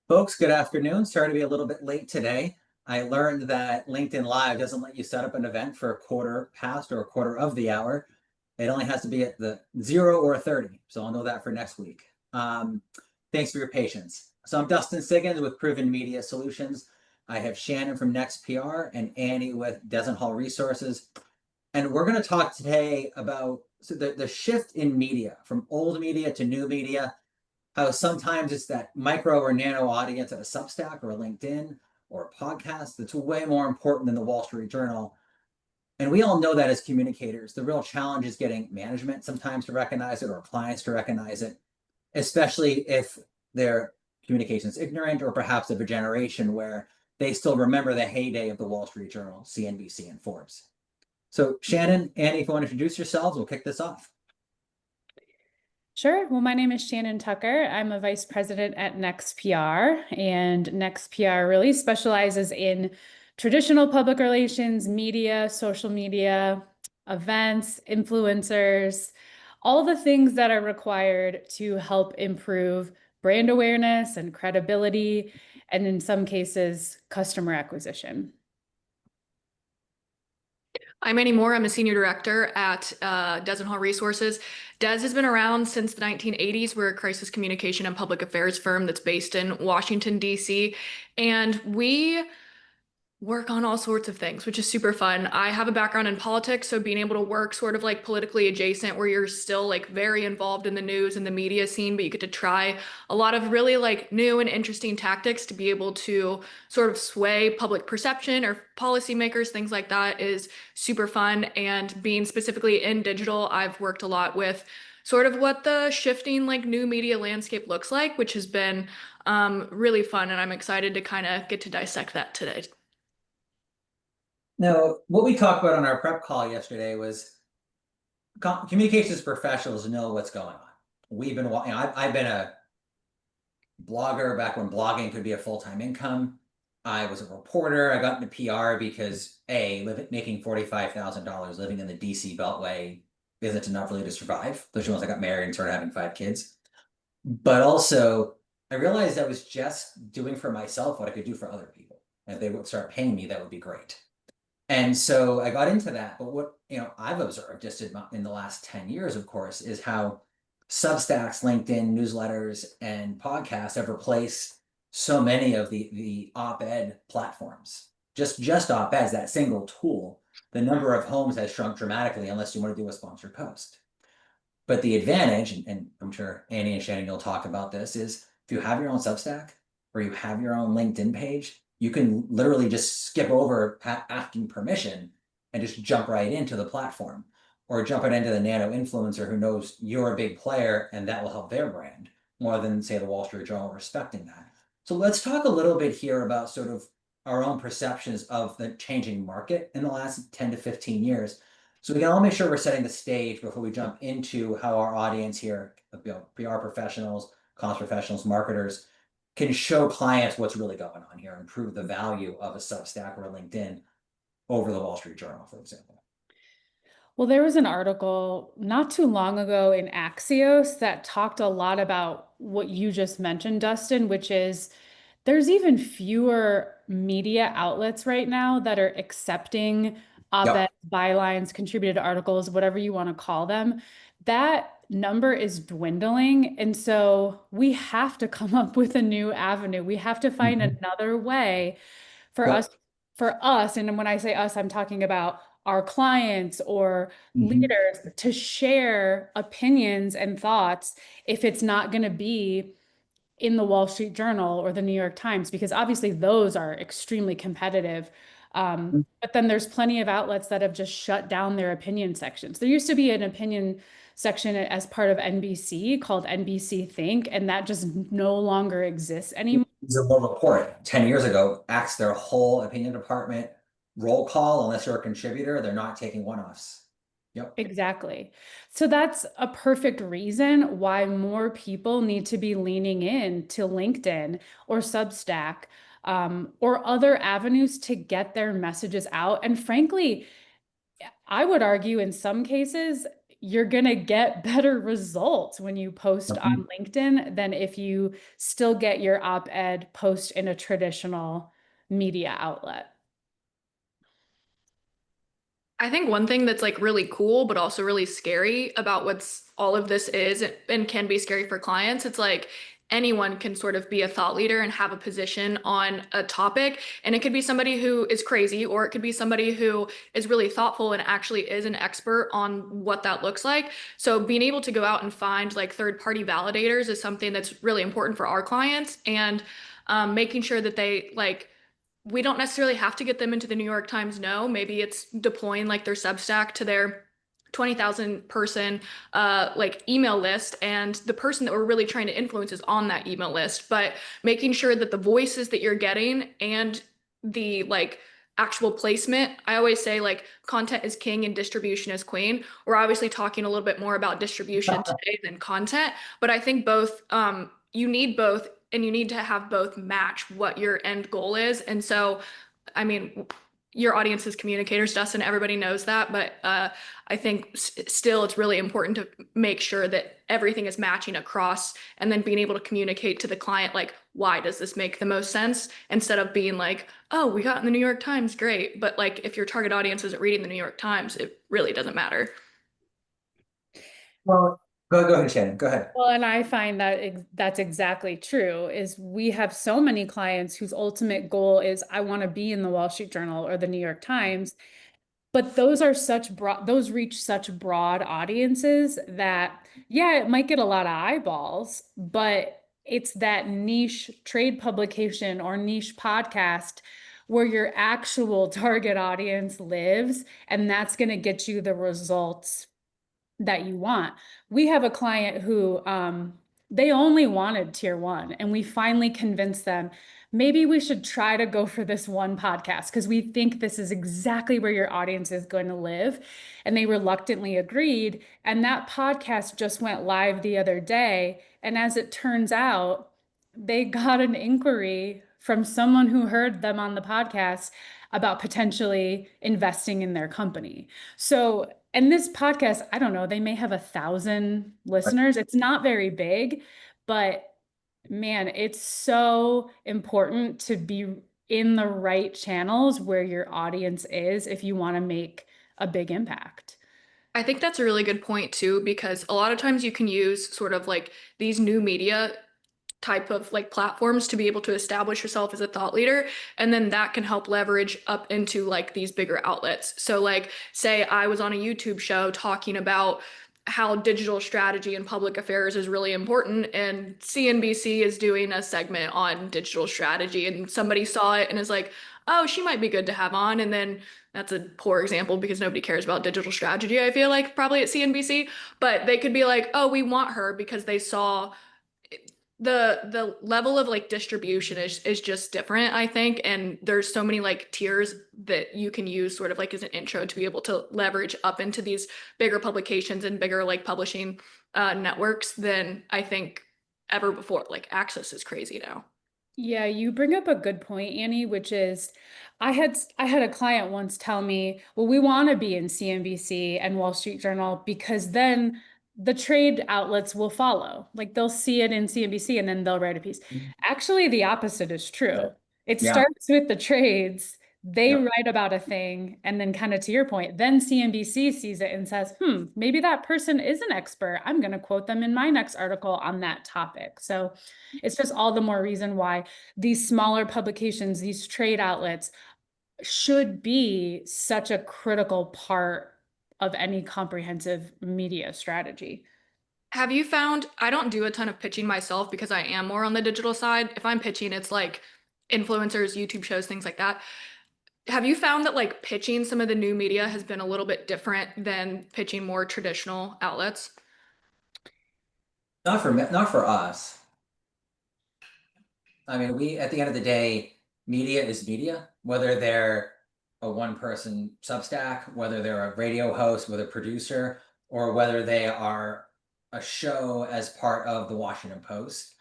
Folks, good afternoon. Sorry to be a little bit late today. I learned that LinkedIn Live doesn't let you set up an event for a quarter past or a quarter of the hour. It only has to be at the 0 or 30. So I'll know that for next week. Thanks for your patience. So I'm Dustin Siggins with Proven Media Solutions. I have Shannon from Next PR and Annie with Desert Hall Resources. And we're going to talk today about the shift in media from old media to new media, how sometimes it's that micro or nano audience at a Substack or a LinkedIn or a podcast that's way more important than the Wall Street Journal. And we all know that as communicators. The real challenge is getting management sometimes to recognize it or clients to recognize it, especially if their communication is ignorant or perhaps of a generation where they still remember the heyday of the Wall Street Journal, CNBC, and Forbes. So Shannon, Annie, if you want to introduce yourselves, we'll kick this off. Sure. Well, my name is Shannon Tucker. I'm a vice president at Next PR, and Next PR really specializes in traditional public relations, media, social media, events, influencers, all the things that are required to help improve brand awareness and credibility, and in some cases, customer acquisition. I'm Annie Moore. I'm a senior director at Desert Hall Resources. DES has been around since the 1980s. We're a crisis communication and public affairs firm that's based in Washington, D.C. And we work on all sorts of things, which is super fun. I have a background in politics, so being able to work sort of like politically adjacent where you're still like very involved in the news and the media scene, but you get to try a lot of really like new and interesting tactics to be able to sort of sway public perception or policymakers, things like that is super fun. And being specifically in digital, I've worked a lot with sort of what the shifting like new media landscape looks like, which has been really fun. And I'm excited to kind of get to dissect that today. Now, what we talked about on our prep call yesterday was communications professionals know what's going on. We've been, I've been a blogger back when blogging could be a full-time income. I was a reporter. I got into PR because making $45,000 living in the DC Beltway isn't enough really to survive, especially once I got married and started having 5 kids. But also, I realized I was just doing for myself what I could do for other people. And if they would start paying me, that would be great. And so I got into that. But what I've observed just in the last 10 years, of course, is how Substacks, LinkedIn, newsletters, and podcasts have replaced so many of the op-ed platforms. Just op-eds, that single tool, the number of homes has shrunk dramatically unless you want to do a sponsored post. But the advantage, and I'm sure Annie and Shannon will talk about this, is if you have your own Substack or you have your own LinkedIn page, you can literally just skip over asking permission and just jump right into the platform, or jump right into the nano influencer who knows you're a big player and that will help their brand more than, say, the Wall Street Journal respecting that. So let's talk a little bit here about sort of our own perceptions of the changing market in the last 10 to 15 years. So we can all make sure we're setting the stage before we jump into how our audience here, PR professionals, comms professionals, marketers, can show clients what's really going on here and prove the value of a Substack or a LinkedIn over the Wall Street Journal, for example. Well, there was an article not too long ago in Axios that talked a lot about what you just mentioned, Dustin, which is there's even fewer media outlets right now that are accepting op-ed, bylines, contributed articles, whatever you want to call them. That number is dwindling. And so we have to come up with a new avenue. We have to find another way for us. And when I say us, I'm talking about our clients or leaders to share opinions and thoughts if it's not going to be in the Wall Street Journal or the New York Times, because obviously those are extremely competitive. But then there's plenty of outlets that have just shut down their opinion sections. There used to be an opinion section as part of NBC called NBC Think, and that just no longer exists anymore. It's a little report 10 years ago, axed their whole opinion department roll call. Unless you're a contributor, they're not taking one-offs. Yep. Exactly. So that's a perfect reason why more people need to be leaning in to LinkedIn or Substack or other avenues to get their messages out. And frankly, I would argue in some cases, you're going to get better results when you post on LinkedIn than if you still get your op-ed post in a traditional media outlet. I think one thing that's like really cool, but also really scary about what's all of this is and can be scary for clients, it's like anyone can sort of be a thought leader and have a position on a topic. And it could be somebody who is crazy, or it could be somebody who is really thoughtful and actually is an expert on what that looks like. So being able to go out and find like third-party validators is something that's really important for our clients, and making sure that they like we don't necessarily have to get them into the New York Times. No, maybe it's deploying like their Substack to their 20,000 person like email list, and the person that we're really trying to influence is on that email list, but making sure that the voices that you're getting and the like actual placement. I always say like content is king and distribution is queen. We're obviously talking a little bit more about distribution today than content, but I think both you need both, and you need to have both match what your end goal is. And so, I mean, your audience is communicators, Dustin, everybody knows that, but I think still it's really important to make sure that everything is matching across, and then being able to communicate to the client, like, why does this make the most sense? Instead of being like, oh, we got in the New York Times, great. But like, if your target audience isn't reading the New York Times, it really doesn't matter. Well, go ahead, Shannon. Go ahead. Well, and I find that that's exactly true, is we have so many clients whose ultimate goal is, I want to be in the Wall Street Journal or the New York Times. But those are such broad, those reach such broad audiences that, yeah, it might get a lot of eyeballs, but it's that niche trade publication or niche podcast where your actual target audience lives, and that's going to get you the results that you want. We have a client who they only wanted tier one, and we finally convinced them maybe we should try to go for this one podcast because we think this is exactly where your audience is going to live. And they reluctantly agreed. And that podcast just went live the other day. And as it turns out, they got an inquiry from someone who heard them on the podcast about potentially investing in their company. So, and this podcast, I don't know, they may have 1,000 listeners. It's not very big, but man, it's so important to be in the right channels where your audience is if you want to make a big impact. I think that's a really good point too, because a lot of times you can use sort of like these new media type of like platforms to be able to establish yourself as a thought leader, and then that can help leverage up into like these bigger outlets. So like, say I was on a YouTube show talking about how digital strategy and public affairs is really important, and CNBC is doing a segment on digital strategy, and somebody saw it and is like, oh, she might be good to have on. And then that's a poor example because nobody cares about digital strategy, I feel like, probably at CNBC, but they could be like, oh, we want her because they saw the level of like distribution is just different, I think. And there's so many like tiers that you can use sort of like as an intro to be able to leverage up into these bigger publications and bigger like publishing networks than I think ever before. Like, access is crazy now. Yeah, you bring up a good point, Annie, which is I had a client once tell me, well, we want to be in CNBC and Wall Street Journal because then the trade outlets will follow. Like they'll see it in CNBC and then they'll write a piece. Actually, the opposite is true. It Yeah. starts with the trades. They Yep. write about a thing, and then kind of to your point, then CNBC sees it and says, maybe that person is an expert. I'm going to quote them in my next article on that topic. So it's just all the more reason why these smaller publications, these trade outlets should be such a critical part of any comprehensive media strategy. Have you found, I don't do a ton of pitching myself because I am more on the digital side. If I'm pitching, it's like influencers, YouTube shows, things like that. Have you found that like pitching some of the new media has been a little bit different than pitching more traditional outlets? Not for us. I mean, we, at the end of the day, media is media, whether they're a one-person Substack, whether they're a radio host, whether producer, or whether they are a show as part of the Washington Post.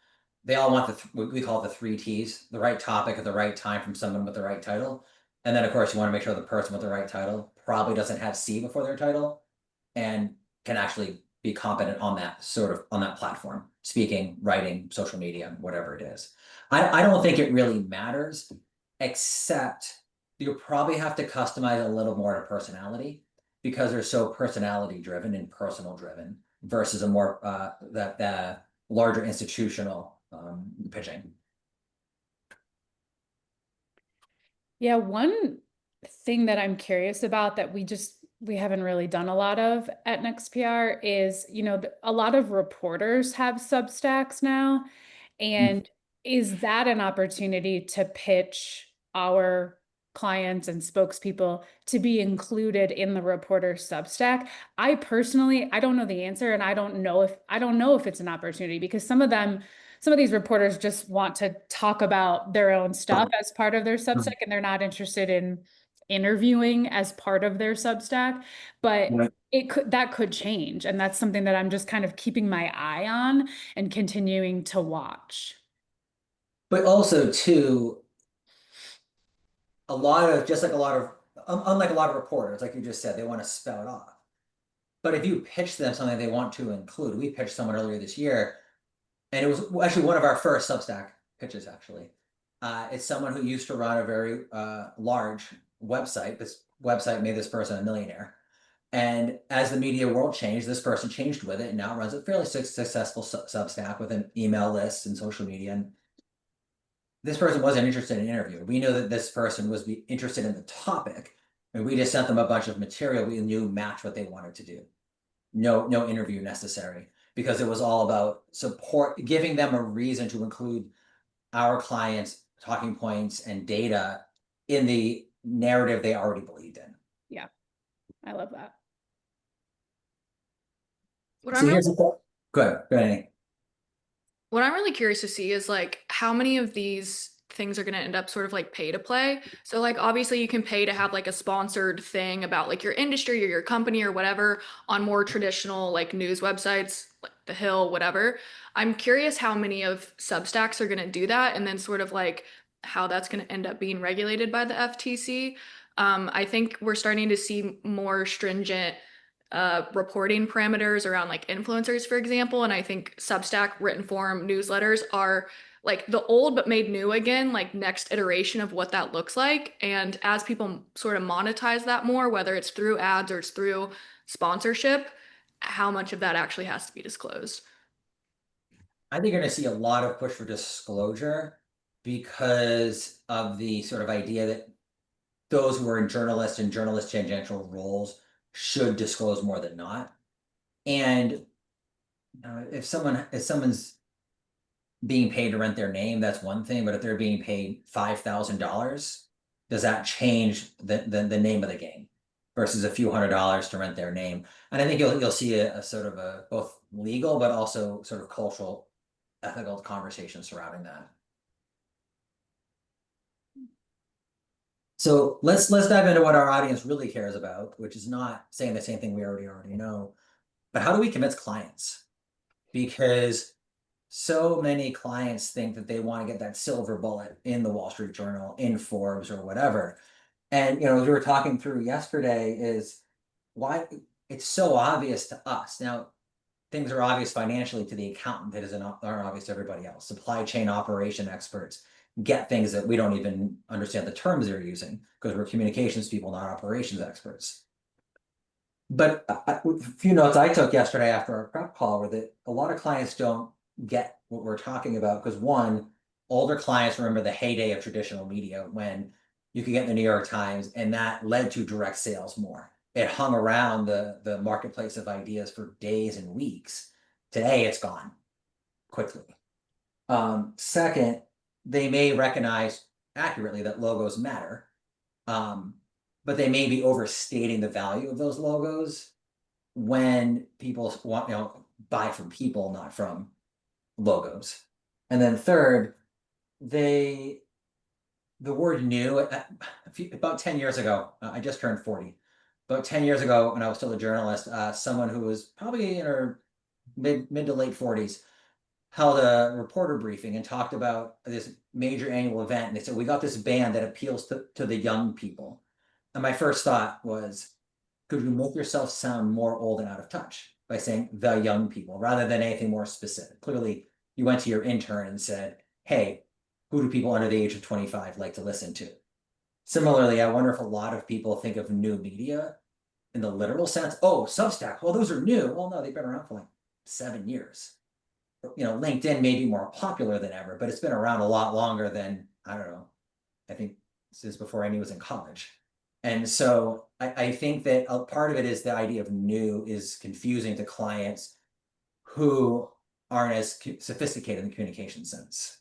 They all want what we call the three T's: the right topic at the right time from someone with the right title. And then, of course, you want to make sure the person with the right title probably doesn't have C before their title and can actually be competent on that on that platform, speaking, writing, social media, whatever it is. I don't think it really matters, except you'll probably have to customize a little more to personality because they're so personality driven and personal driven versus a more that larger institutional pitching. Yeah, one thing that I'm curious about that we haven't really done a lot of at NextPR is, a lot of reporters have Substacks now. And is that an opportunity to pitch our clients and spokespeople to be included in the reporter Substack? I personally, I don't know the answer, and I don't know if it's an opportunity, because some of these reporters just want to talk about their own stuff as part of their Substack, and they're not interested in interviewing as part of their Substack. But that could change, and that's something that I'm just kind of keeping my eye on and continuing to watch. But also too, unlike a lot of reporters, like you just said, they want to spell it off. But if you pitch them something they want to include, we pitched someone earlier this year, and it was actually one of our first Substack pitches, actually. It's someone who used to run a very large website. This website made this person a millionaire. And as the media world changed, this person changed with it and now runs a fairly successful Substack with an email list and social media. And this person wasn't interested in an interview. We knew that this person was interested in the topic, and we just sent them a bunch of material we knew matched what they wanted to do. No interview necessary, because it was all about giving them a reason to include our clients' talking points and data in the narrative they already believed in. Yeah, I love that. Here's the thought. Go ahead. What I'm really curious to see is like how many of these things are going to end up sort of like pay to play. So like obviously you can pay to have like a sponsored thing about like your industry or your company or whatever on more traditional like news websites like The Hill, whatever. I'm curious how many of Substacks are going to do that, and then sort of like how that's going to end up being regulated by the FTC. I think we're starting to see more stringent reporting parameters around like influencers, for example. And I think Substack written form newsletters are like the old but made new again, like next iteration of what that looks like. And as people sort of monetize that more, whether it's through ads or it's through sponsorship, how much of that actually has to be disclosed? I think you're going to see a lot of push for disclosure because of the sort of idea that those who are in journalist and journalist tangential roles should disclose more than not. And if someone's being paid to rent their name, that's one thing. But if they're being paid $5,000, does that change the name of the game versus a few $100s to rent their name? And I think you'll see a sort of a both legal but also sort of cultural, ethical conversation surrounding that. So let's dive into what our audience really cares about, which is not saying the same thing we already know, but how do we convince clients? Because so many clients think that they want to get that silver bullet in the Wall Street Journal, in Forbes, or whatever. And as we were talking through yesterday, is why it's so obvious to us. Now, things are obvious financially to the accountant that aren't obvious to everybody else. Supply chain operation experts get things that we don't even understand the terms they're using because we're communications people, not operations experts. But a few notes I took yesterday after our prep call were that a lot of clients don't get what we're talking about because one, older clients remember the heyday of traditional media when you could get in the New York Times, and that led to direct sales more. It hung around the marketplace of ideas for days and weeks. Today, it's gone quickly. Second, they may recognize accurately that logos matter, but they may be overstating the value of those logos when people want buy from people, not from logos. And then third, the word new, about 10 years ago, I just turned 40. About 10 years ago, when I was still a journalist, someone who was probably in her mid to late 40s held a reporter briefing and talked about this major annual event. And they said, we got this band that appeals to the young people. And my first thought was, could you make yourself sound more old and out of touch? by saying the young people rather than anything more specific. Clearly, you went to your intern and said, hey, who do people under the age of 25 like to listen to? Similarly, I wonder if a lot of people think of new media in the literal sense. Oh, Substack, well, those are new. Well, no, they've been around for like 7 years. LinkedIn may be more popular than ever, but it's been around a lot longer than, I don't know, I think this is before Amy was in college. And so I think that a part of it is the idea of new is confusing to clients who aren't as sophisticated in the communication sense.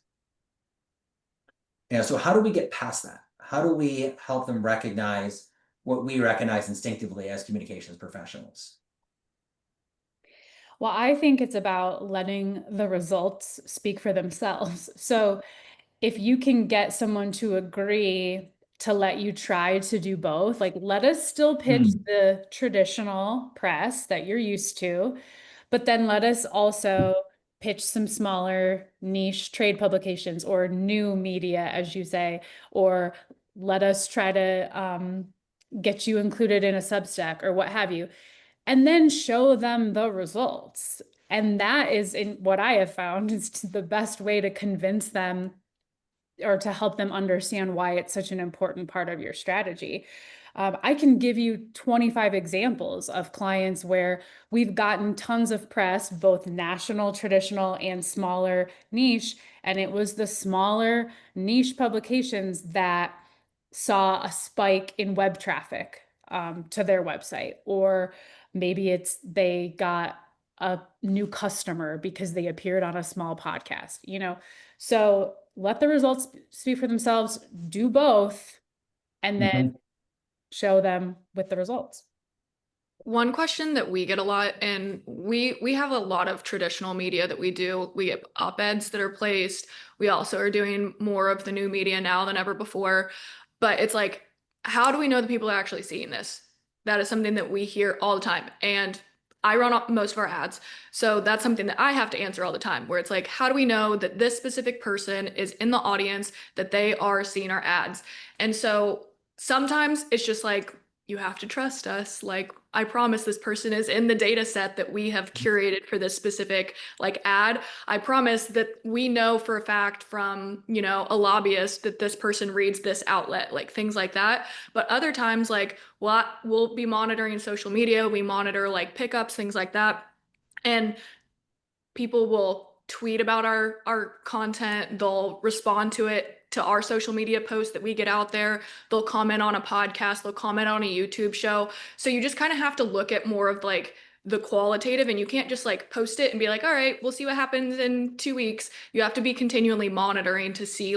So how do we get past that? How do we help them recognize what we recognize instinctively as communications professionals? Well, I think it's about letting the results speak for themselves. So if you can get someone to agree to let you try to do both, like let us still pitch the traditional press that you're used to, but then let us also pitch some smaller niche trade publications or new media, as you say, or let us try to get you included in a Substack or what have you, and then show them the results. And that is in what I have found is the best way to convince them or to help them understand why it's such an important part of your strategy. I can give you 25 examples of clients where we've gotten tons of press, both national, traditional, and smaller niche. And it was the smaller niche publications that saw a spike in web traffic to their website, or maybe it's they got a new customer because they appeared on a small podcast, So let the results speak for themselves, do both, and then show them with the results. One question that we get a lot, and we have a lot of traditional media that we do. We get op-eds that are placed. We also are doing more of the new media now than ever before. But it's like, how do we know that people are actually seeing this? That is something that we hear all the time. And I run most of our ads. So that's something that I have to answer all the time, where it's like, how do we know that this specific person is in the audience, that they are seeing our ads? And so sometimes it's just like, you have to trust us. Like, I promise this person is in the data set that we have curated for this specific ad. I promise that we know for a fact from, a lobbyist that this person reads this outlet, like things like that. But other times, what we'll be monitoring social media, we monitor pickups, things like that. And people will tweet about our content, they'll respond to it, to our social media posts that we get out there, they'll comment on a podcast, they'll comment on a YouTube show. So you just kind of have to look at more of the qualitative, and you can't just post it and be like, all right, we'll see what happens in 2 weeks. You have to be continually monitoring to see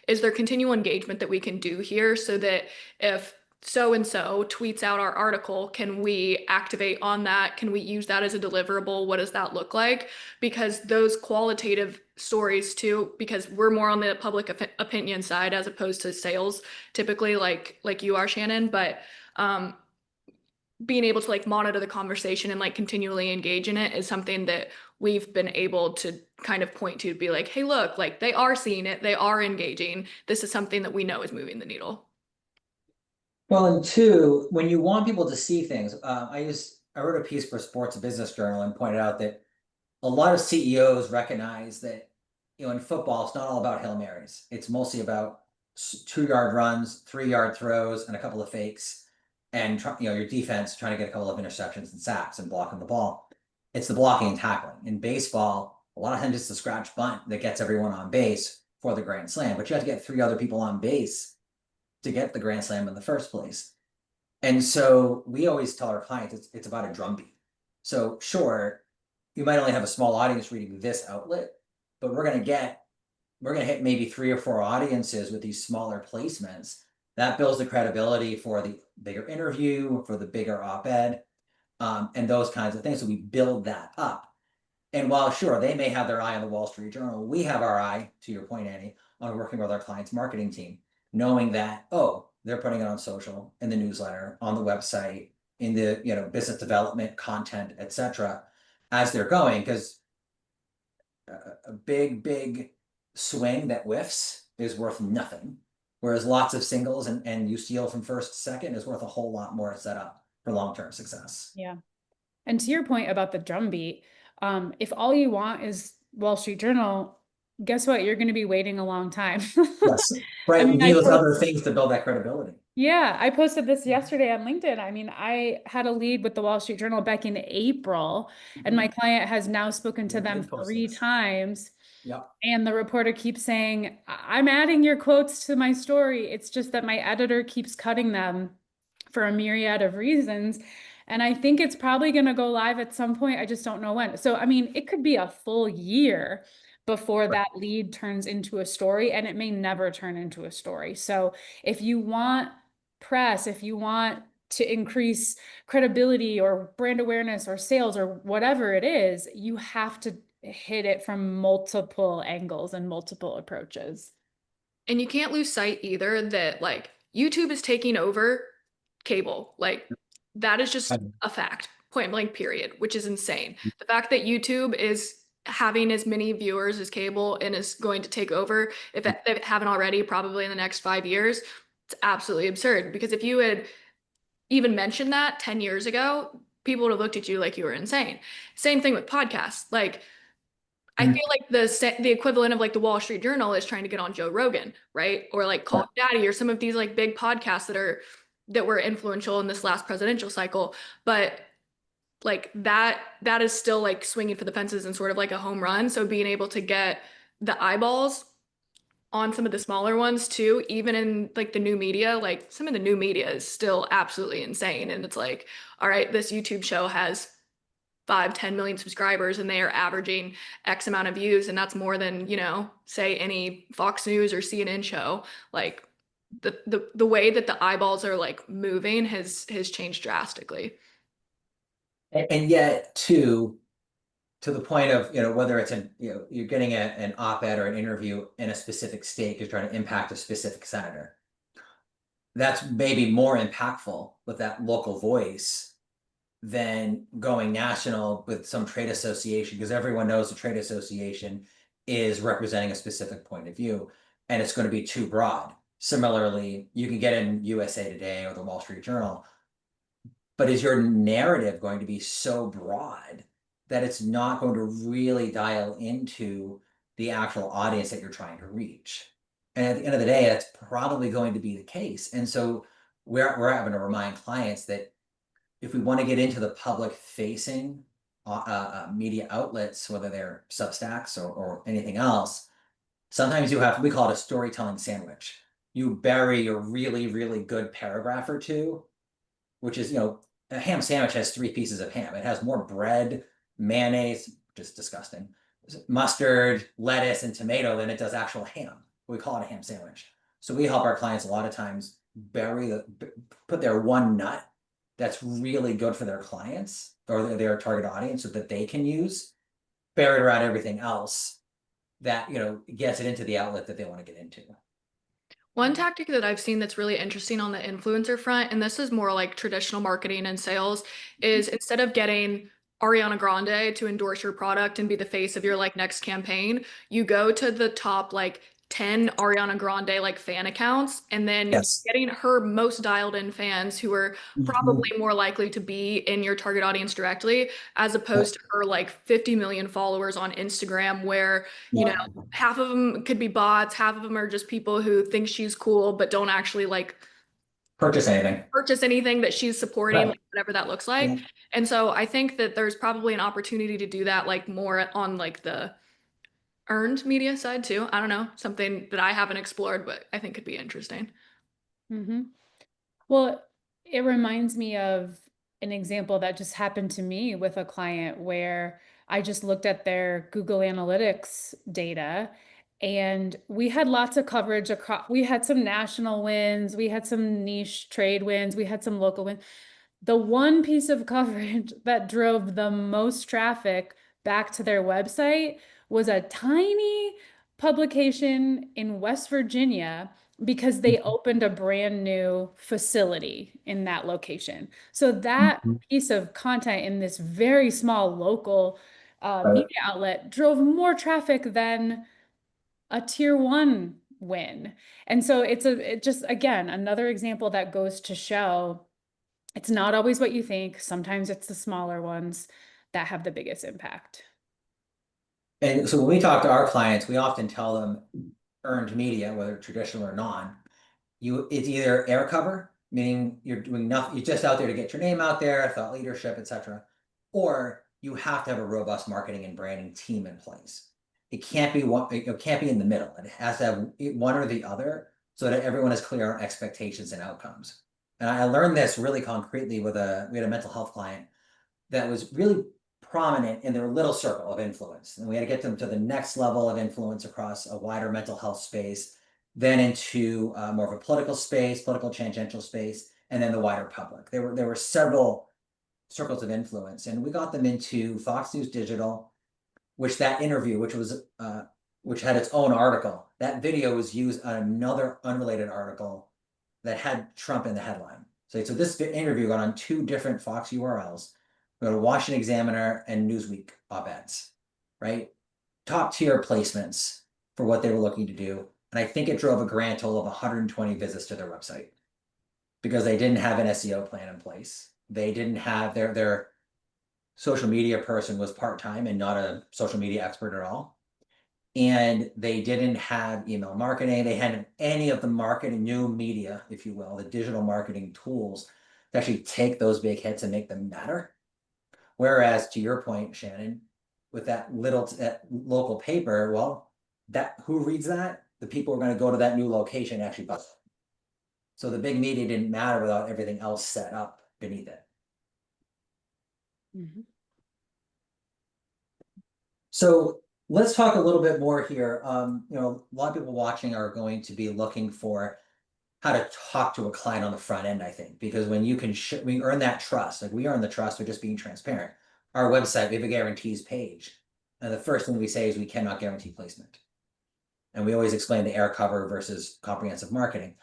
is there continual engagement that we can do here, so that if so-and-so tweets out our article, can we activate on that? Can we use that as a deliverable? What does that look like? Because those qualitative stories too, because we're more on the public opinion side as opposed to sales, typically like you are, Shannon, but being able to monitor the conversation and continually engage in it is something that we've been able to kind of point to be like, hey, look, they are seeing it, they are engaging. This is something that we know is moving the needle. Well, and two, when you want people to see things, I wrote a piece for Sports Business Journal and pointed out that a lot of CEOs recognize that, in football, it's not all about Hail Marys. It's mostly about 2-yard runs, 3-yard throws, and a couple of fakes, and your defense trying to get a couple of interceptions and sacks and blocking the ball. It's the blocking and tackling. In baseball, a lot of times it's the scratch bunt that gets everyone on base for the grand slam, but you have to get 3 other people on base to get the grand slam in the first place. And so we always tell our clients it's about a drumbeat. So sure, you might only have a small audience reading this outlet, but we're gonna hit maybe 3 or 4 audiences with these smaller placements. That builds the credibility for the bigger interview, for the bigger op-ed, and those kinds of things. So we build that up. And while sure, they may have their eye on the Wall Street Journal, we have our eye, to your point, Annie, on working with our client's marketing team, knowing that, they're putting it on social, in the newsletter, on the website, in the business development content, etc., as they're going, because a big swing that whiffs is worth nothing, whereas lots of singles and you steal from first to second is worth a whole lot more set up for long-term success. Yeah. And to your point about the drumbeat, if all you want is Wall Street Journal, guess what? You're going to be waiting a long time. Yes. I Right. mean, You need those other things to build that credibility. yeah, I posted this yesterday on LinkedIn. I mean, I had a lead with the Wall Street Journal back in April, and my client has now spoken to Yeah, them they post 3 this. times. Yep. And the reporter keeps saying, I'm adding your quotes to my story. It's just that my editor keeps cutting them for a myriad of reasons. And I think it's probably going to go live at some point. I just don't know when. So, I mean, it could be a full year before that lead turns into a story, and it may never turn into a story. So, if you want press, if you want to increase credibility or brand awareness or sales or whatever it is, you have to hit it from multiple angles and multiple approaches. And you can't lose sight either that like YouTube is taking over cable. Like that is just And- a fact, point blank, period, which is insane. The fact that YouTube is having as many viewers as cable and is going to take over, if they haven't already, probably in the next 5 years, it's absolutely absurd. Because if you had even mentioned that 10 years ago, people would have looked at you like you were insane. Same thing with podcasts. Like I Mm. feel like the equivalent of like the Wall Street Journal is trying to get on Joe Rogan, right? Or like Call It Daddy or some of these like big podcasts that were influential in this last presidential cycle. But like that is still like swinging for the fences and sort of like a home run. So being able to get the eyeballs on some of the smaller ones too, even in like the new media, like some of the new media is still absolutely insane. And it's like, all right, this YouTube show has 5, 10 million subscribers and they are averaging X amount of views. And that's more than, say any Fox News or CNN show. Like the way that the eyeballs are like moving has changed drastically. And yet, to the point of, whether it's you're getting an op-ed or an interview in a specific state, you're trying to impact a specific senator. That's maybe more impactful with that local voice than going national with some trade association, because everyone knows the trade association is representing a specific point of view, and it's going to be too broad. Similarly, you can get in USA Today or the Wall Street Journal, but is your narrative going to be so broad that it's not going to really dial into the actual audience that you're trying to reach? And at the end of the day, that's probably going to be the case. And so we're having to remind clients that if we want to get into the public facing media outlets, whether they're Substacks or anything else, sometimes we call it a storytelling sandwich. You bury a really, really good paragraph or two, which is, a ham sandwich has 3 pieces of ham. It has more bread, mayonnaise, which is disgusting, mustard, lettuce, and tomato than it does actual ham. We call it a ham sandwich. So we help our clients a lot of times put their one nut that's really good for their clients or their target audience so that they can use, bury it around everything else that, gets it into the outlet that they want to get into. One tactic that I've seen that's really interesting on the influencer front, and this is more like traditional marketing and sales, is instead of getting Ariana Grande to endorse your product and be the face of your like next campaign, you go to the top like 10 Ariana Grande like fan accounts, and then Yes. getting her most dialed in fans who are Mhm. probably more likely to be in your target audience directly, as opposed to her like 50 million followers on Instagram, where Yeah. half of them could be bots, half of them are just people who think she's cool but don't actually like Purchase anything. purchase anything that she's supporting, Right. like, whatever that looks Yeah. like. And so I think that there's probably an opportunity to do that like more on like the earned media side too. I don't know, something that I haven't explored but I think could be interesting. Mm-hmm. Well, it reminds me of an example that just happened to me with a client where I just looked at their Google Analytics data, and we had lots of coverage across. We had some national wins, we had some niche trade wins, we had some local wins. The one piece of coverage that drove the most traffic back to their website was a tiny publication in West Virginia because they opened a brand new facility in that location. So that Mhm. piece of content in this very small local Right. media outlet drove more traffic than a tier one win. And so it just, again, another example that goes to show It's not always what you think. Sometimes it's the smaller ones that have the biggest impact. And so when we talk to our clients, we often tell them earned media, whether traditional or non, it's either air cover, meaning you're doing nothing, you're just out there to get your name out there, thought leadership, etc. Or you have to have a robust marketing and branding team in place. It can't be one, it can't be in the middle. It has to have one or the other so that everyone is clear on expectations and outcomes. And I learned this really concretely we had a mental health client that was really prominent in their little circle of influence. And we had to get them to the next level of influence across a wider mental health space, then into more of a political space, political tangential space, and then the wider public. There were several circles of influence, and we got them into Fox News Digital, which that interview, which had its own article, that video was used on another unrelated article that had Trump in the headline. So this interview got on 2 different Fox URLs. We go to Washington Examiner and Newsweek op-eds, right? Top tier placements for what they were looking to do. And I think it drove a grand total of 120 visits to their website because they didn't have an SEO plan in place. They didn't have their social media person was part-time and not a social media expert at all. And they didn't have email marketing. They hadn't any of the marketing, new media, if you will, the digital marketing tools to actually take those big hits and make them matter. Whereas to your point, Shannon, with that local paper, well, who reads that? The people are going to go to that new location and actually buy it. So the big media didn't matter without everything else set up beneath it. Mhm. So let's talk a little bit more here. A lot of people watching are going to be looking for how to talk to a client on the front end, I think, because when you can, we earn that trust, like we earn the trust for just being transparent. Our website, we have a guarantees page. And the first thing we say is we cannot guarantee placement. And we always explain the air cover versus comprehensive marketing.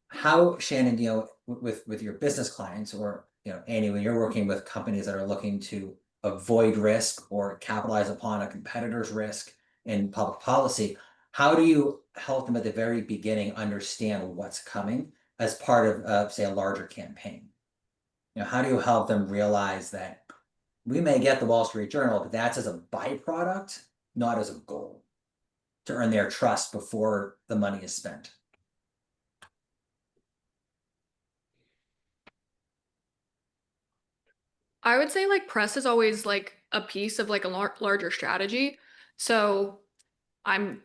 How, Shannon, with your business clients or, Annie, when you're working with companies that are looking to avoid risk or capitalize upon a competitor's risk in public policy, how do you help them at the very beginning understand what's coming as part of, say, a larger campaign? How do you help them realize that we may get the Wall Street Journal, but that's as a byproduct, not as a goal, to earn their trust before the money is spent? I would say like press is always like a piece of like a larger strategy. So I'm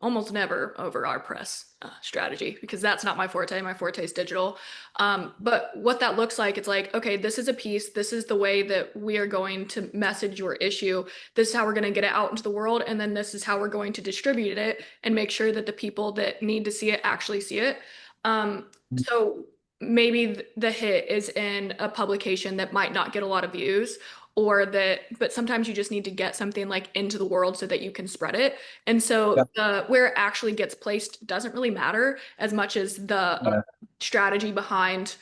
almost never over our press strategy because that's not my forte. My forte is digital. But what that looks like, it's like, okay, this is a piece. This is the way that we are going to message your issue. This is how we're going to get it out into the world. And then this is how we're going to distribute it and make sure that the people that need to see it actually see it. So maybe the hit is in a publication that might not get a lot of views but sometimes you just need to get something like into the world so that you can spread it. And so where it actually gets placed doesn't really matter as much as the strategy behind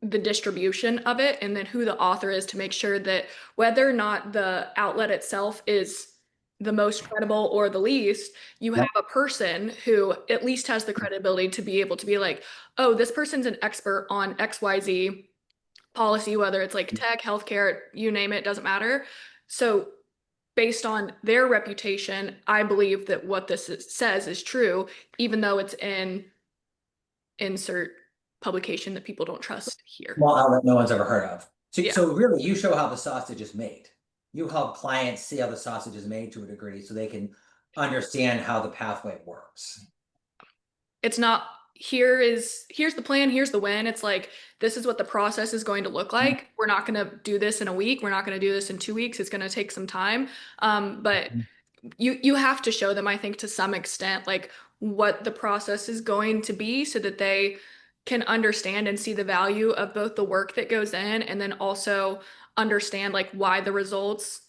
the distribution of it and then who the author is to make sure that whether or not the outlet itself is the most credible or the least, you have a person who at least has the credibility to be able to be like, oh, this person's an expert on XYZ policy, whether it's like tech, healthcare, you name it, doesn't matter. So based on their reputation, I believe that what says is true, even though it's in insert publication that people don't trust here. Small outlet no one's ever heard of. So, Yeah. so really you show how the sausage is made. You help clients see how the sausage is made to a degree so they can understand how the pathway works. It's not here's the plan, here's the when. It's like this is what the process is going to look like. We're not going to do this in a week. We're not going to do this in 2 weeks. It's going to take some time. But you have to show them, I think, to some extent, like what the process is going to be so that they can understand and see the value of both the work that goes in and then also understand like why the results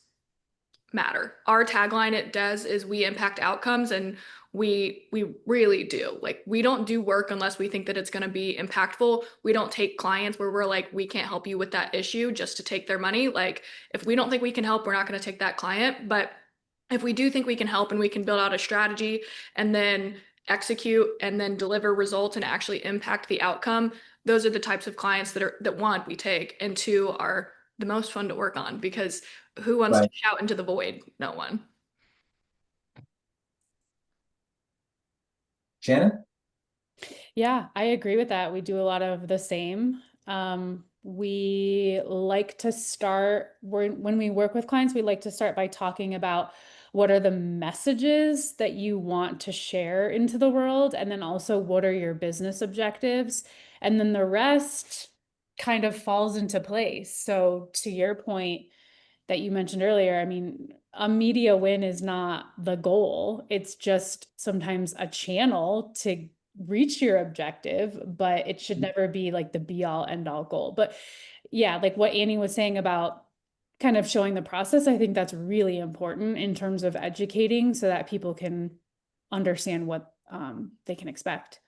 matter. Our tagline at Des is we impact outcomes, and we really do. Like we don't do work unless we think that it's going to be impactful. We don't take clients where we're like, we can't help you with that issue just to take their money. Like if we don't think we can help, we're not going to take that client. But if we do think we can help and we can build out a strategy and then execute and then deliver results and actually impact the outcome, those are the types of clients that one, we take, and two, are the most fun to work on, because who wants to Right. shout into the void? No one. Shannon? Yeah, I agree with that. We do a lot of the same. We like to start when we work with clients, we like to start by talking about what are the messages that you want to share into the world, and then also what are your business objectives, and then the rest kind of falls into place. So to your point that you mentioned earlier, I mean, a media win is not the goal. It's just sometimes a channel to reach your objective, but it should never be like the be all end all goal. But yeah, like what Annie was saying about kind of showing the process, I think that's really important in terms of educating so that people can understand what they can expect.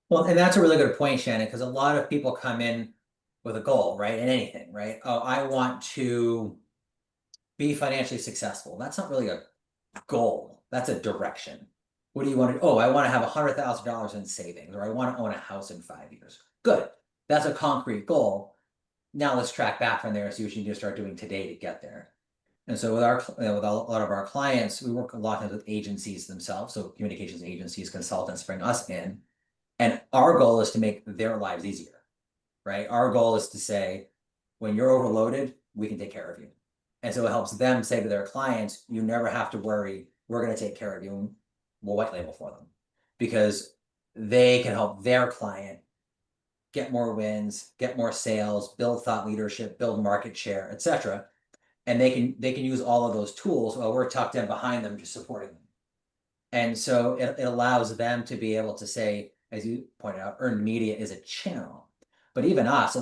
Well, and that's a really good point, Shannon, because a lot of people come in with a goal, right? In anything, right? Oh, I want to be financially successful. That's not really a goal. That's a direction. What do you want to? Oh, I want to have $100,000 in savings, or I want to own a house in 5 years. Good. That's a concrete goal. Now let's track back from there and see what you need to start doing today to get there. And so with with a lot of our clients, we work a lot of times with agencies themselves, so communications agencies, consultants bring us in, and our goal is to make their lives easier, right? Our goal is to say, when you're overloaded, we can take care of you. And so it helps them say to their clients, you never have to worry, we're going to take care of you. And we'll white label for them because they can help their client get more wins, get more sales, build thought leadership, build market share, etc. And they can use all of those tools while we're tucked in behind them, just supporting them. And so it allows them to be able to say, as you pointed out, earned media is a channel. But even us,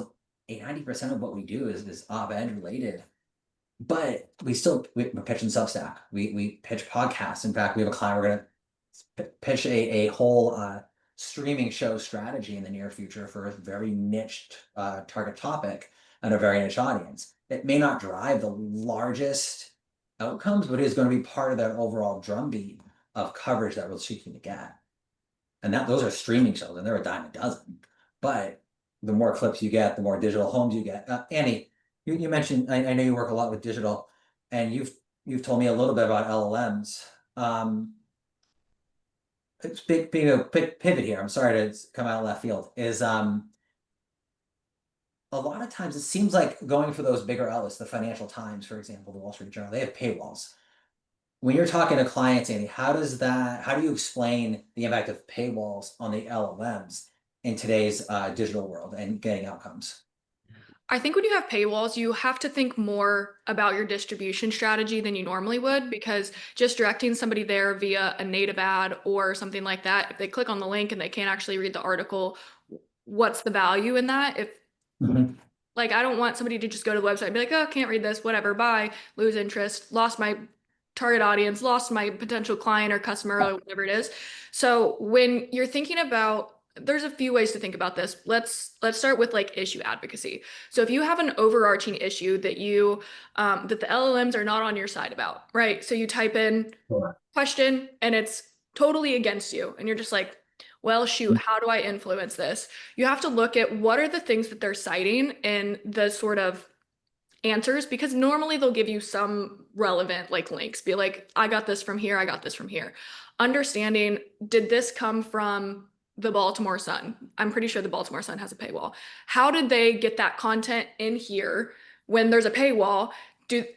90% of what we do is op-ed related. But we're pitching Substack. We pitch podcasts. In fact, we have a client, we're going to pitch a whole streaming show strategy in the near future for a very niched target topic and a very niche audience. It may not drive the largest outcomes, but it is going to be part of that overall drumbeat of coverage that we're seeking to get. And those are streaming shows, and they're a dime a dozen. But the more clips you get, the more digital homes you get. Annie, you mentioned, I know you work a lot with digital, and you've told me a little bit about LLMs. It's being a quick pivot here. I'm sorry to come out of left field. Is a lot of times it seems like going for those bigger outlets, the Financial Times, for example, the Wall Street Journal, they have paywalls. When you're talking to clients, Andy, how do you explain the impact of paywalls on the LLMs in today's digital world and getting outcomes? I think when you have paywalls, you have to think more about your distribution strategy than you normally would, because just directing somebody there via a native ad or something like that, if they click on the link and they can't actually read the article, what's the value in that? If Mhm. Like, I don't want somebody to just go to the website and be like, oh, can't read this, whatever, bye, lose interest, lost my target audience, lost my potential client or customer or whatever it is. So when you're thinking about, there's a few ways to think about this. Let's start with like issue advocacy. So if you have an overarching issue that that the LLMs are not on your side about, right? So you type in Sure. question and it's totally against you, and you're just like, well, shoot, how do I influence this? You have to look at what are the things that they're citing in the sort of answers, because normally they'll give you some relevant like links, be like, I got this from here, I got this from here. Understanding, did this come from the Baltimore Sun? I'm pretty sure the Baltimore Sun has a paywall. How did they get that content in here when there's a paywall?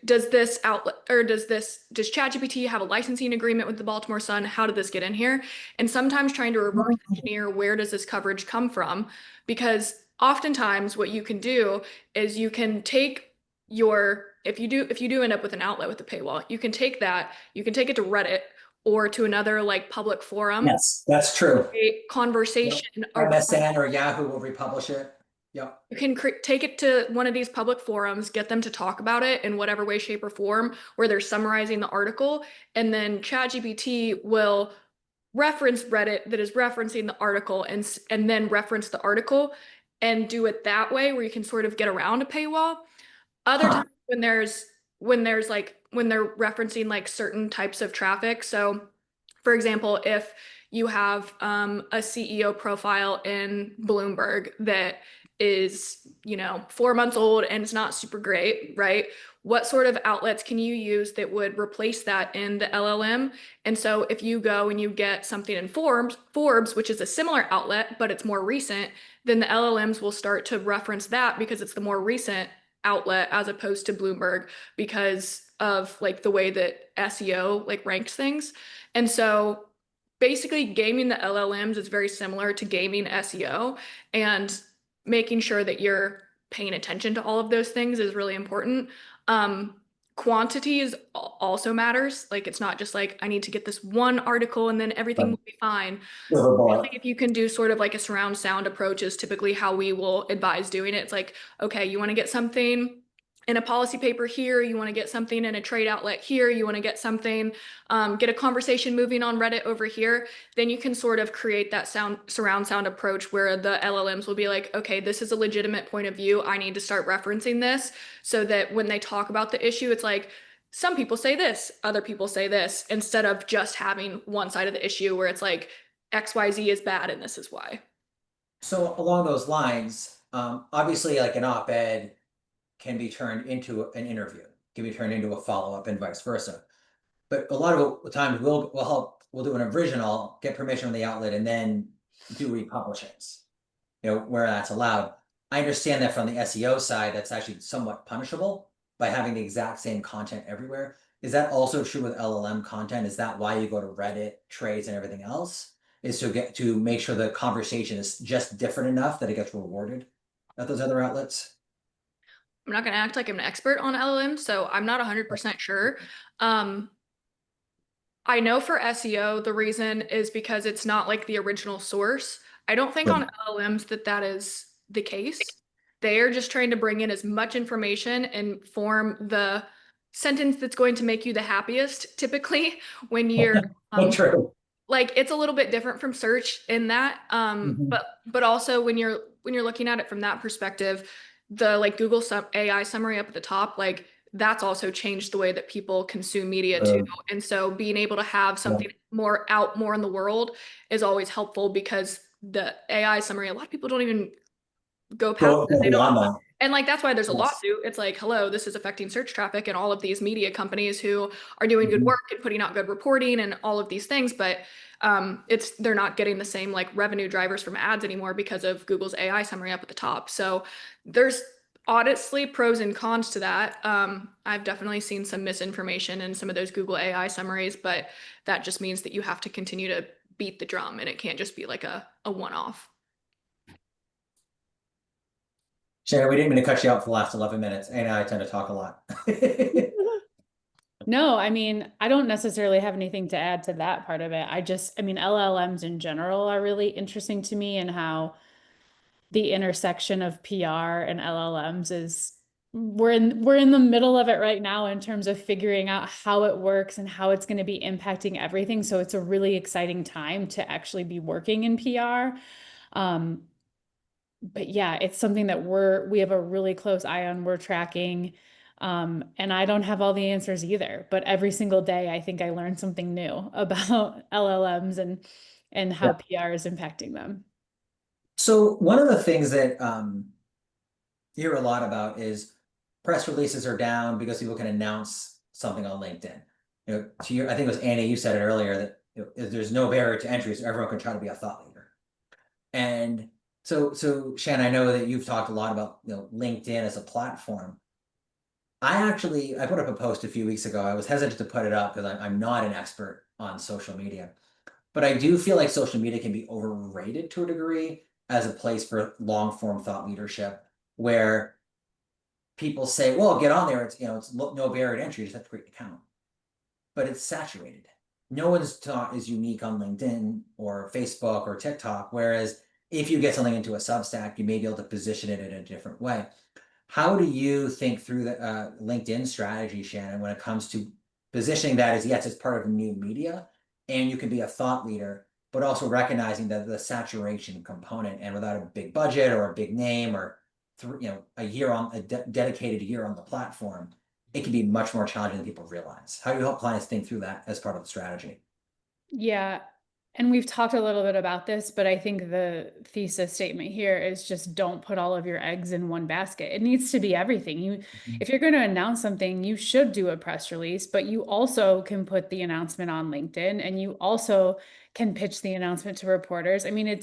Does this outlet, or does ChatGPT have a licensing agreement with the Baltimore Sun? How did this get in here? And sometimes trying to reverse engineer, where does this coverage come from? Because oftentimes what you can do is you can take if you do end up with an outlet with a paywall, you can take it to Reddit or to another like public forum, Yes, that's true. a Yep. conversation around. MSN or Yahoo will republish it. Yep. You can take it to one of these public forums, get them to talk about it in whatever way, shape, or form, where they're summarizing the article, and then ChatGPT will reference Reddit that is referencing the article, and then reference the article and do it that way, where you can sort of get around a paywall. Other Huh. times when they're referencing like certain types of traffic. So For example, if you have a CEO profile in Bloomberg that is, 4 months old and it's not super great, right? What sort of outlets can you use that would replace that in the LLM? And so if you go and you get something in Forbes, which is a similar outlet, but it's more recent, then the LLMs will start to reference that because it's the more recent outlet as opposed to Bloomberg because of like the way that SEO like ranks things. And so basically gaming the LLMs is very similar to gaming SEO, and making sure that you're paying attention to all of those things is really important. Um, Quantity is also matters. Like it's not just like I need to get this one article and then everything will be fine. Silver I bullet. think if you can do sort of like a surround sound approach is typically how we will advise doing it. It's like, okay, you want to get something in a policy paper here, you want to get something in a trade outlet here, you want to get something, get a conversation moving on Reddit over here, then you can sort of create that surround sound approach where the LLMs will be like, okay, this is a legitimate point of view. I need to start referencing this so that when they talk about the issue, it's like, some people say this, other people say this, instead of just having one side of the issue where it's like, XYZ is bad and this is why. So along those lines, obviously like an op-ed can be turned into an interview, can be turned into a follow-up and vice versa. But a lot of the times we'll do an original, get permission from the outlet, and then do republishings, where that's allowed. I understand that from the SEO side, that's actually somewhat punishable by having the exact same content everywhere. Is that also true with LLM content? Is that why you go to Reddit, trades, and everything else? Is to make sure the conversation is just different enough that it gets rewarded at those other outlets? I'm not going to act like I'm an expert on LLM, so I'm not 100% sure. I know for SEO, the reason is because it's not like the original source. I don't think on LLMs that is the case. They are just trying to bring in as much information and form the sentence that's going to make you the happiest, typically, when you're True. like it's a little bit different from search in that. Mhm. But also when you're looking at it from that perspective, the like Google AI summary up at the top, like that's also changed the way that people consume media too. And so being able to have something more in the world is always helpful because the AI summary, a lot of people don't even go past Go it. They don't beyond that. and like that's why there's a Yes. lawsuit. It's like, hello, this is affecting search traffic and all of these media companies who are doing good Mhm. work and putting out good reporting and all of these things, but they're not getting the same like revenue drivers from ads anymore because of Google's AI summary up at the top. So there's honestly pros and cons to that. I've definitely seen some misinformation in some of those Google AI summaries, but that just means that you have to continue to beat the drum and it can't just be like a one-off. Shannon, we didn't mean to cut you out for the last 11 minutes. And I tend to talk a lot. No, I mean, I don't necessarily have anything to add to that part of it. I mean, LLMs in general are really interesting to me, and how the intersection of PR and LLMs is we're in the middle of it right now in terms of figuring out how it works and how it's going to be impacting everything. So it's a really exciting time to actually be working in PR. But yeah, it's something that we have a really close eye on, we're tracking. And I don't have all the answers either, but every single day I think I learn something new about LLMs and how PR is impacting them. So one of the things that you hear a lot about is press releases are down because people can announce something on LinkedIn. I think it was Annie, you said it earlier that there's no barrier to entry, so everyone can try to be a thought leader. And so Shannon, I know that you've talked a lot about LinkedIn as a platform. I put up a post a few weeks ago. I was hesitant to put it up because I'm not an expert on social media, but I do feel like social media can be overrated to a degree as a place for long form thought leadership, where people say, "Well, get on there. It's no barrier to entry. You just have to create an account." But it's saturated. No one's thought is unique on LinkedIn or Facebook or TikTok. Whereas if you get something into a Substack, you may be able to position it in a different way. How do you think through the LinkedIn strategy, Shannon, when it comes to positioning that as, yes, it's part of new media and you can be a thought leader, but also recognizing that the saturation component, and without a big budget or a big name or a dedicated year on the platform, it can be much more challenging than people realize. How do you help clients think through that as part of the strategy? Yeah. And we've talked a little bit about this, but I think the thesis statement here is just don't put all of your eggs in one basket. It needs to be everything. If you're going to announce something, you should do a press release, but you also can put the announcement on LinkedIn and you also can pitch the announcement to reporters. I mean,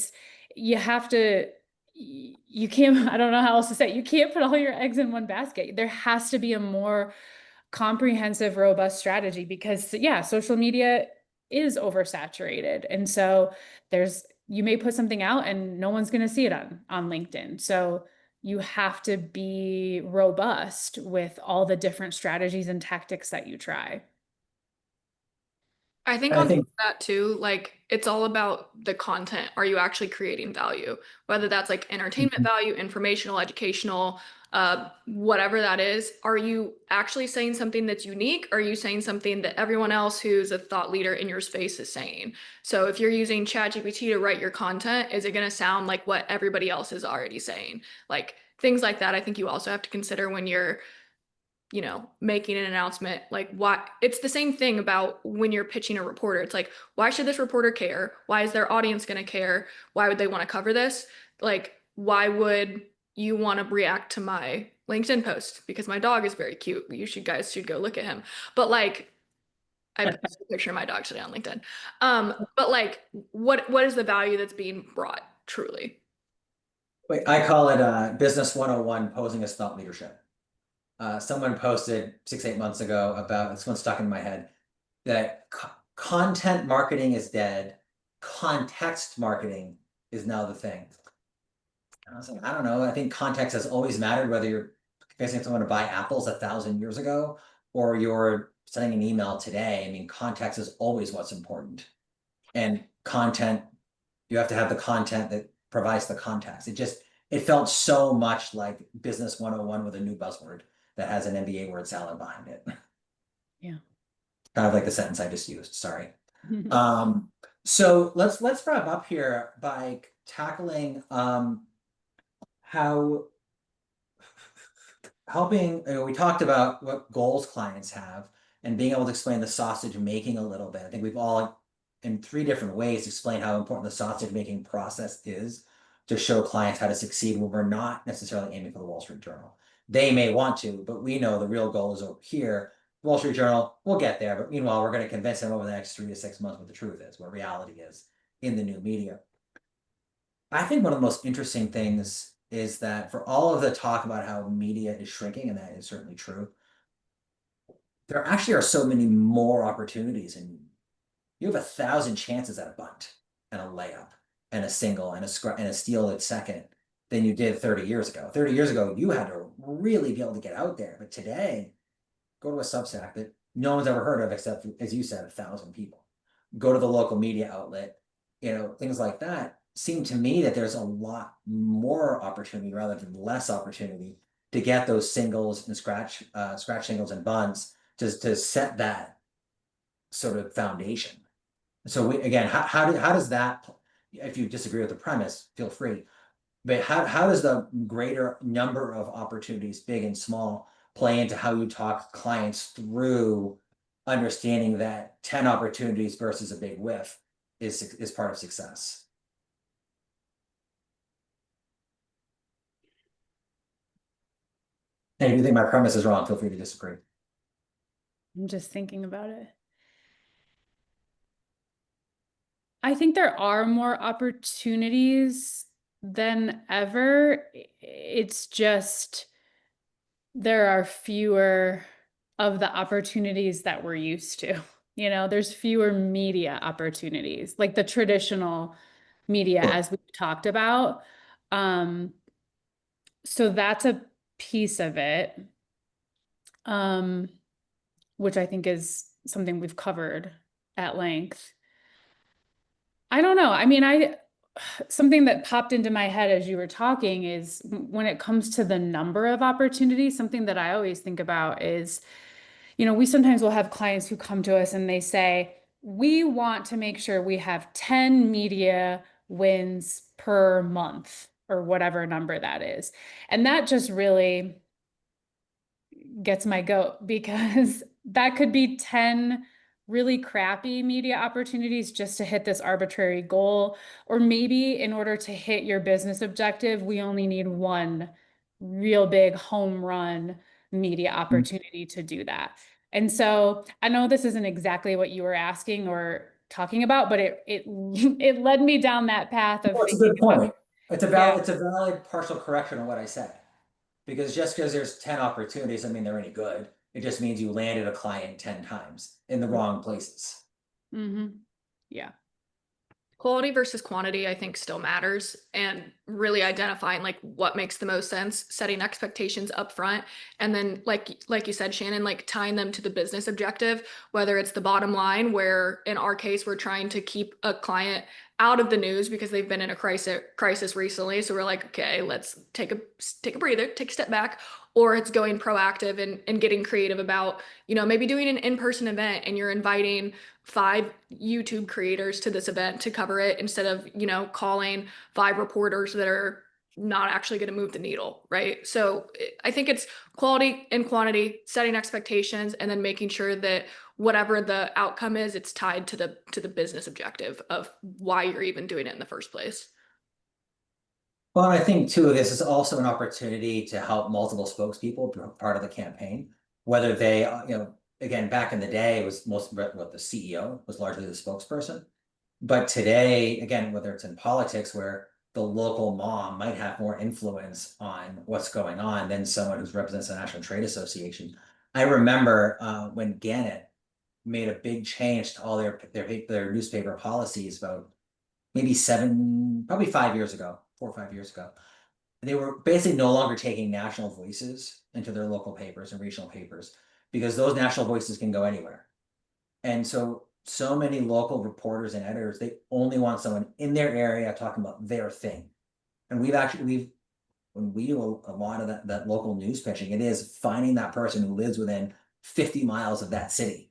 you have to, you can't, I don't know how else to say it. You can't put all your eggs in one basket. There has to be a more comprehensive, robust strategy because, yeah, social media is oversaturated. And so you may put something out and no one's going to see it on LinkedIn. So you have to be robust with all the different strategies and tactics that you try. I think I on top of think that too, like it's all about the content. Are you actually creating value? Whether that's like entertainment value, informational, educational, whatever that is. Are you actually saying something that's unique? Or are you saying something that everyone else who's a thought leader in your space is saying? So if you're using ChatGPT to write your content, is it going to sound like what everybody else is already saying? Like things like that, I think you also have to consider when you're making an announcement. Like, why it's the same thing about when you're pitching a reporter. It's like, why should this reporter care? Why is their audience going to care? Why would they want to cover this? Like, why would you want to react to my LinkedIn post? Because my dog is very cute. Guys should go look at him. But like, I posted a picture of my dog today on LinkedIn. But like, what is the value that's being brought truly? wait, I call it business 101 posing as thought leadership. Someone posted 6, 8 months ago about this one stuck in my head that content marketing is dead, context marketing is now the thing. And I was like, I don't know. I think context has always mattered, whether you're convincing someone to buy apples 1,000 years ago or you're sending an email today. I mean, context is always what's important. And content, you have to have the content that provides the context. It felt so much like business 101 with a new buzzword that has an MBA word salad behind it. Yeah. Kind of like the sentence I just used, sorry. So let's wrap up here by tackling how helping, we talked about what goals clients have and being able to explain the sausage making a little bit. I think we've all, in 3 different ways, explained how important the sausage making process is to show clients how to succeed when we're not necessarily aiming for the Wall Street Journal. They may want to, but we know the real goal is over here. Wall Street Journal, we'll get there, but meanwhile, we're going to convince them over the next 3 to 6 months what the truth is, what reality is in the new media. I think one of the most interesting things is that for all of the talk about how media is shrinking, and that is certainly true, there actually are so many more opportunities, and you have 1,000 chances at a bunt and a layup and a single and a steal at second than you did 30 years ago. 30 years ago, you had to really be able to get out there, but today, go to a Substack that no one's ever heard of except, as you said, 1,000 people. Go to the local media outlet, things like that. Seem to me that there's a lot more opportunity rather than less opportunity to get those singles and scratch singles and bunts to set that sort of foundation. So again, how does that, if you disagree with the premise, feel free, but how does the greater number of opportunities, big and small, play into how you talk clients through understanding that 10 opportunities versus a big whiff is part of success? And if you think my premise is wrong, feel free to disagree. I'm just thinking about it. I think there are more opportunities than ever. It's just there are fewer of the opportunities that we're used to. There's fewer media opportunities, like the traditional media, Sure. as we've talked about. So that's a piece of it, which I think is something we've covered at length. I don't know. I mean, something that popped into my head as you were talking is when it comes to the number of opportunities, something that I always think about is, we sometimes will have clients who come to us and they say, we want to make sure we have 10 media wins per month or whatever number that is. And that just really gets my goat because that could be 10 really crappy media opportunities just to hit this arbitrary goal. Or maybe in order to hit your business objective, we only need one real big home run media opportunity to do that. And so I know this isn't exactly what you were asking or talking about, but it led me down that path of Well, it's a thinking good about, point. It's a yeah. valid partial correction of what I said. Because just because there's 10 opportunities doesn't mean they're any good. It just means you landed a client 10 times in the wrong places. Mm-hmm. Yeah. Quality versus quantity, I think, still matters, and really identifying like what makes the most sense, setting expectations up front, and then like you said, Shannon, like tying them to the business objective, whether it's the bottom line, where in our case we're trying to keep a client out of the news because they've been in a crisis recently. So we're like, okay, let's take a breather, take a step back, or it's going proactive and getting creative about, maybe doing an in-person event and you're inviting 5 YouTube creators to this event to cover it instead of, calling 5 reporters that are not actually going to move the needle, right? So I think it's quality and quantity, setting expectations, and then making sure that whatever the outcome is, it's tied to the business objective of why you're even doing it in the first place. Well, and I think too, this is also an opportunity to help multiple spokespeople be part of the campaign, whether they, again, back in the day, it was most what the CEO was largely the spokesperson. But today, again, whether it's in politics where the local mom might have more influence on what's going on than someone who represents the National Trade Association. I remember when Gannett made a big change to all their newspaper policies about probably 5 years ago, 4 or 5 years ago. They were basically no longer taking national voices into their local papers and regional papers because those national voices can go anywhere. And so many local reporters and editors, they only want someone in their area talking about their thing. And when we do a lot of that local news pitching, it is finding that person who lives within 50 miles of that city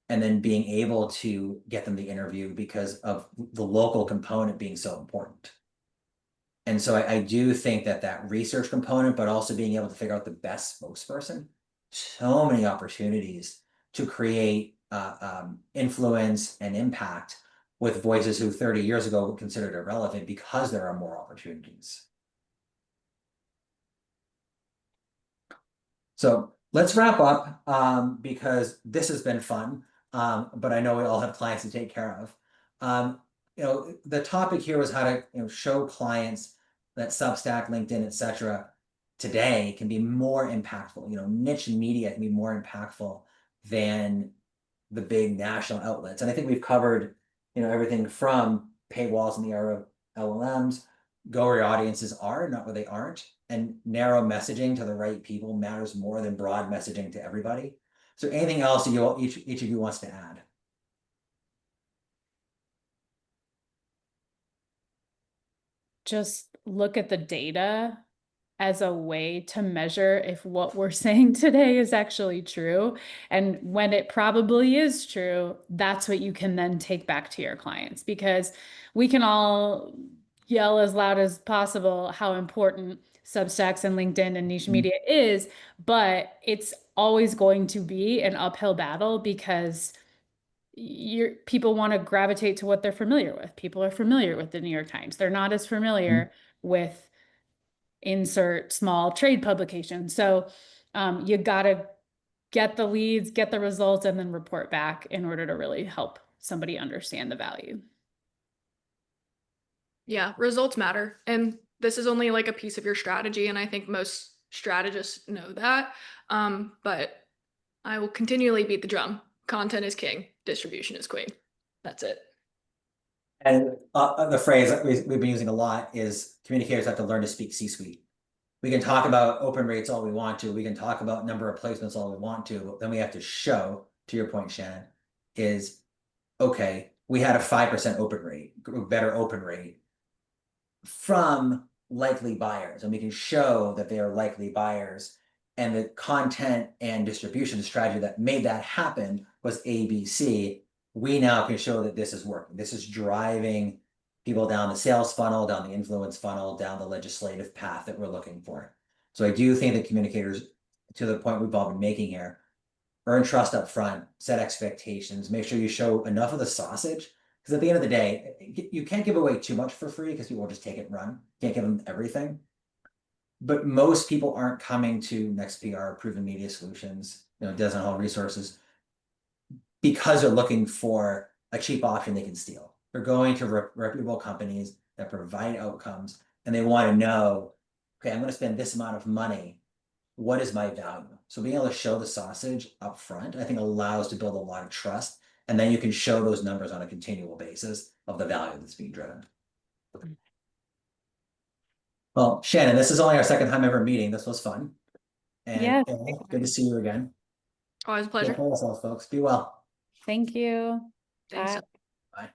and then being able to get them the interview because of the local component being so important. And so I do think that research component, but also being able to figure out the best spokesperson, so many opportunities to create influence and impact with voices who 30 years ago were considered irrelevant because there are more opportunities. So let's wrap up because this has been fun, but I know we all have clients to take care of. The topic here was how to show clients that Substack, LinkedIn, etc. today can be more impactful. Niche media can be more impactful than the big national outlets. And I think we've covered everything from paywalls in the era of LLMs, go where your audiences are, not where they aren't, and narrow messaging to the right people matters more than broad messaging to everybody. So anything else that each of you wants to add? Just look at the data as a way to measure if what we're saying today is actually true. And when it probably is true, that's what you can then take back to your clients, because we can all yell as loud as possible how important Substacks and LinkedIn and niche media is, but it's always going to be an uphill battle because people want to gravitate to what they're familiar with. People are familiar with the New York Times. They're not as familiar with insert small trade publication. So you got to get the leads, get the results, and then report back in order to really help somebody understand the value. Yeah, results matter. And this is only like a piece of your strategy. And I think most strategists know that. But I will continually beat the drum. Content is king, distribution is queen. That's it. And the phrase that we've been using a lot is communicators have to learn to speak C-suite. We can talk about open rates all we want to. We can talk about number of placements all we want to, but then we have to show, to your point, Shannon, is okay, we had a 5% open rate, better open rate from likely buyers, and we can show that they are likely buyers. And the content and distribution strategy that made that happen was ABC. We now can show that this is working. This is driving people down the sales funnel, down the influence funnel, down the legislative path that we're looking for. So I do think that communicators, to the point we've all been making here, earn trust up front, set expectations, make sure you show enough of the sausage. Because at the end of the day, you can't give away too much for free because people will just take it and run. Can't give them everything. But most people aren't coming to NextPR, Proven Media Solutions, Dozen Hall Resources, because they're looking for a cheap option they can steal. They're going to reputable companies that provide outcomes, and they want to know, okay, I'm going to spend this amount of money. What is my value? So being able to show the sausage up front, I think allows to build a lot of trust. And then you can show those numbers on a continual basis of the value that's being driven. Well, Shannon, this is only our second time ever meeting. This was fun. And Yes. good to see you again. Always a pleasure. Take care of yourselves, folks. Be well. Thank you. Thanks. Bye.